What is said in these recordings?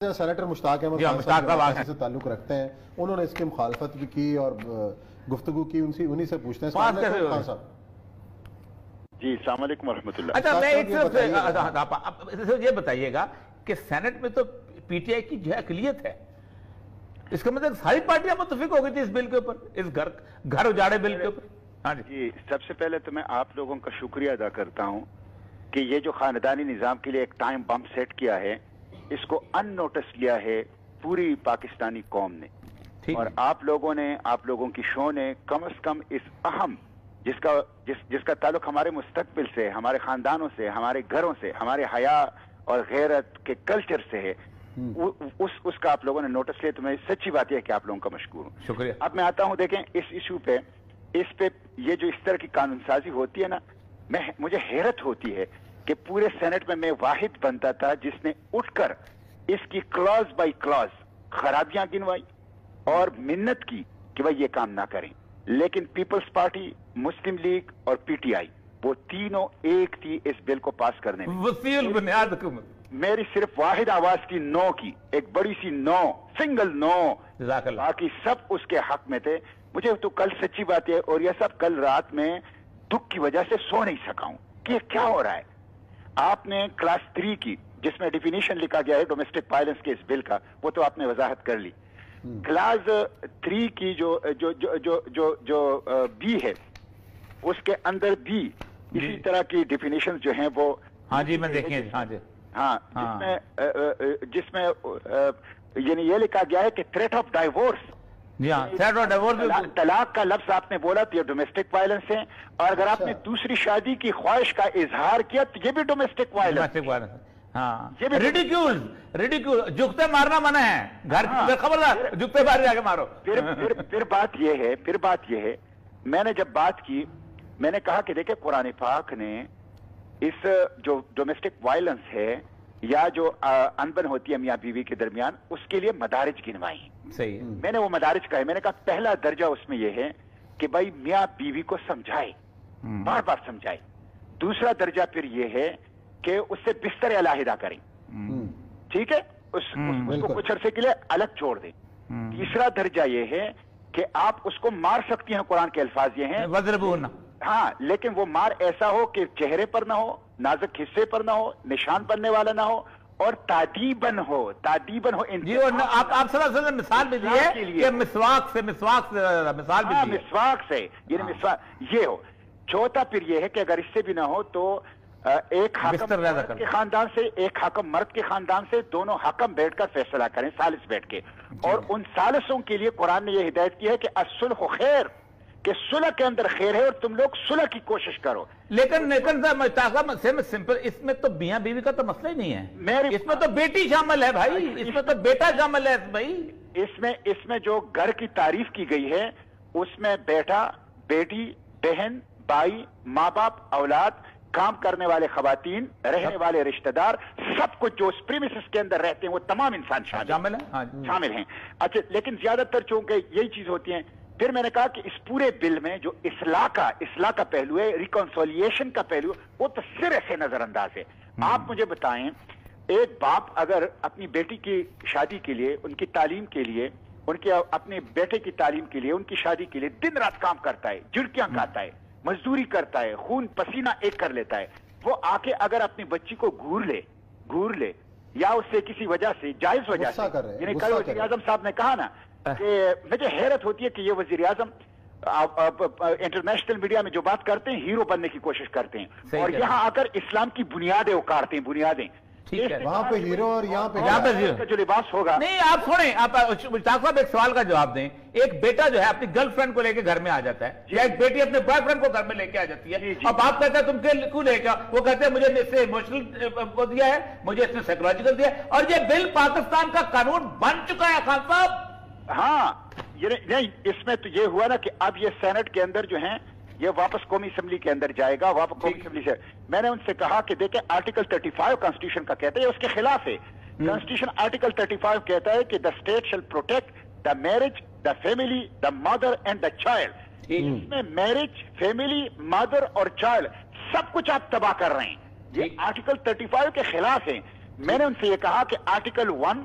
Senator مشتاق احمد خان سے تعلق رکھتے ہیں، انہوں نے اس کی مخالفت بھی کی اور گفتگو کی، انہی سے پوچھتے ہیں خان صاحب۔ جی السلام علیکم ورحمۃ اللہ۔ اچھا میں ایک یہ بتائیے گا کہ سینٹ میں تو پی ٹی آئی کی جو ہے اقلیت ہے، اس کا مطلب ساری پارٹیاں متفق ہو گئی تھی اس بل کے اوپر، اس گھر اجاڑے بل کے اوپر۔ ہاں جی سب سے پہلے تو میں آپ لوگوں کا شکریہ ادا کرتا ہوں کہ یہ جو خاندانی نظام کے لیے ایک ٹائم بم سیٹ کیا ہے، اس کو ان نوٹس لیا ہے پوری پاکستانی قوم نے، اور آپ لوگوں کی شو نے کم از کم اس اہم جس کا تعلق ہمارے مستقبل سے، ہمارے خاندانوں سے، ہمارے گھروں سے، ہمارے حیا اور غیرت کے کلچر سے ہے، اس کا آپ لوگوں نے نوٹس لیا، تو میں سچی بات ہے کہ آپ لوگوں کا مشکور ہوں۔ شکریہ۔ اب میں آتا ہوں، دیکھیں اس ایشو پہ یہ جو اس طرح کی قانون سازی ہوتی ہے نا، مجھے حیرت ہوتی ہے کہ پورے سینٹ میں واحد بنتا تھا جس نے اٹھ کر اس کی کلاز بائی کلاز خرابیاں گنوائی اور منت کی کہ بھائی یہ کام نہ کریں، لیکن پیپلز پارٹی، مسلم لیگ اور پی ٹی آئی وہ تینوں ایک تھی اس بل کو پاس کرنے میں۔ وسیع البنیاد حکومت، میری صرف واحد آواز کی نو کی، ایک بڑی سی نو، سنگل نو، باقی سب اس کے حق میں تھے۔ مجھے تو کل سچی بات ہے، اور یہ سب کل رات میں دکھ کی وجہ سے سو نہیں سکا ہوں کہ یہ کیا ہو رہا ہے۔ آپ نے کلاس 3 کی جس میں ڈیفینیشن لکھا گیا ہے ڈومیسٹک وائلنس کے اس بل کا، وہ تو آپ نے وضاحت کر لی۔ کلاس 3 کی جو بی ہے، اس کے اندر بھی اسی طرح کی ڈیفینیشن جو ہیں وہ، ہاں جی میں دیکھیں، ہاں جی ہاں، جس میں یعنی یہ لکھا گیا ہے کہ تھریٹ آف ڈائیورس، جی ہاں، طلاق کا لفظ آپ نے بولا تو یہ ڈومیسٹک وائلنس ہے، اور اگر آپ نے دوسری شادی کی خواہش کا اظہار کیا تو یہ بھی ڈومیسٹک وائلنس۔ ہاں، ریڈیکیول، جھکتے مارنا منع ہے، گھر خبردار جھکتے باہر جا کے مارو۔ پھر بات یہ ہے میں نے جب بات کی، میں نے کہا کہ دیکھیں قرآن پاک نے اس جو ڈومیسٹک وائلنس ہے یا جو انبن ہوتی ہے میاں بیوی کے درمیان، اس کے لیے مدارج گنوائی۔ صحیح، میں نے وہ مدارج کہا ہے، میں نے کہا پہلا درجہ اس میں یہ ہے کہ بھائی میاں بیوی کو سمجھائے، بار بار سمجھائے۔ دوسرا درجہ پھر یہ ہے کہ اس سے بستر علیحدہ کریں، ٹھیک ہے، اس کو کچھ عرصے کے لیے الگ چھوڑ دیں۔ تیسرا درجہ یہ ہے کہ آپ اس کو مار سکتی ہیں، قرآن کے الفاظ یہ ہیں وَضْرِبُوهُنَّ، ہاں، لیکن وہ مار ایسا ہو کہ چہرے پر نہ ہو، نازک حصے پر نہ ہو، نشان بننے والا نہ ہو، اور تادیباً ہو جی، آپ صلی اللہ علیہ وسلم مثال بھی دیے کہ مسواک سے مثال بھی دیے، مسواک سے، یعنی مسواک یہ ہو۔ چوتھا پھر یہ ہے کہ اگر اس سے بھی نہ ہو تو ایک حاکم مرد کے خاندان سے، ایک حاکم مرد کے خاندان سے، دونوں حاکم بیٹھ کر فیصلہ کریں، ثالث بیٹھ کے، اور ان ثالثوں کے لیے قرآن نے یہ ہدایت کی ہے کہ الصلح خیر، کہ صلح کے اندر خیر ہے اور تم لوگ صلح کی کوشش کرو۔ لیکن سمپل، اس میں تو میاں بیوی کا تو مسئلہ ہی نہیں ہے، اس میں تو بیٹی شامل ہے بھائی، اس میں تو بیٹا شامل ہے بھائی۔ اس میں جو گھر کی تعریف کی گئی ہے، اس میں بیٹا، بیٹی، بہن، بھائی، ماں باپ، اولاد، کام کرنے والے خواتین، رہنے والے رشتہ دار، سب کچھ جو اس پریمیسز کے اندر رہتے ہیں وہ تمام انسان شامل ہیں۔ اچھا، لیکن زیادہ تر چونکہ یہی چیز ہوتی ہیں، پھر میں نے کہا کہ اس پورے بل میں جو اصلاح کا پہلو ہے، ریکنسولیشن کا پہلو، وہ تو سرے سے نظر انداز ہے۔ آپ مجھے بتائیں، ایک باپ اگر اپنی بیٹی کی شادی کے لیے، ان کی تعلیم کے لیے، ان کے اپنے بیٹے کی تعلیم کے لیے، ان کی شادی کے لیے دن رات کام کرتا ہے، جھڑکیاں کھاتا ہے، مزدوری کرتا ہے، خون پسینہ ایک کر لیتا ہے، وہ آ کے اگر اپنی بچی کو گھور لے یا اس سے کسی وجہ سے، جائز وجہ سے، یعنی کل وزیر اعظم صاحب نے کہا نا کہ مجھے حیرت ہوتی ہے کہ یہ وزیر اعظم انٹرنیشنل میڈیا میں جو بات کرتے ہیں، ہیرو بننے کی کوشش کرتے ہیں، اور یہاں آ کر اسلام کی بنیادیں اکارتے ہیں، بنیادیں، وہاں پہ ہیرو اور یہاں پہ جو لباس ہوگا۔ نہیں، آپ سنیں، آپ مشتاق صاحب ایک سوال کا جواب دیں۔ ایک بیٹا جو ہے اپنی گرل فرینڈ کو لے کے گھر میں آ جاتا ہے، یا ایک بیٹی اپنے بوائے فرینڈ کو گھر میں لے کے آ جاتی ہے، اور باپ کہتا ہے تم کیوں لے کے، وہ کہتے ہیں مجھے اس سے ایموشنل کو دیا ہے، مجھے اس نے سائیکولوجیکل دیا ہے، اور یہ بل پاکستان کا قانون بن چکا ہے خان صاحب۔ ہاں، نہیں، اس میں تو یہ ہوا نا کہ اب یہ سینٹ کے اندر جو ہیں یہ واپس قومی اسمبلی کے اندر جائے گا، واپس قومی اسمبلی سے۔ میں نے ان سے کہا کہ دیکھیں آرٹیکل 35 کانسٹیٹیوشن کا کہتا ہے، اس کے خلاف ہے۔ کانسٹیٹیوشن آرٹیکل 35 کہتا ہے کہ the state shall protect the marriage, the family, the mother and the child. اس میں میرج، فیملی، مدر اور چائلڈ سب کچھ آپ تباہ کر رہے ہیں، یہ آرٹیکل 35 کے خلاف ہے۔ میں نے ان سے یہ کہا کہ آرٹیکل 1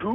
2,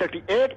38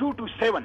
227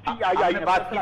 CII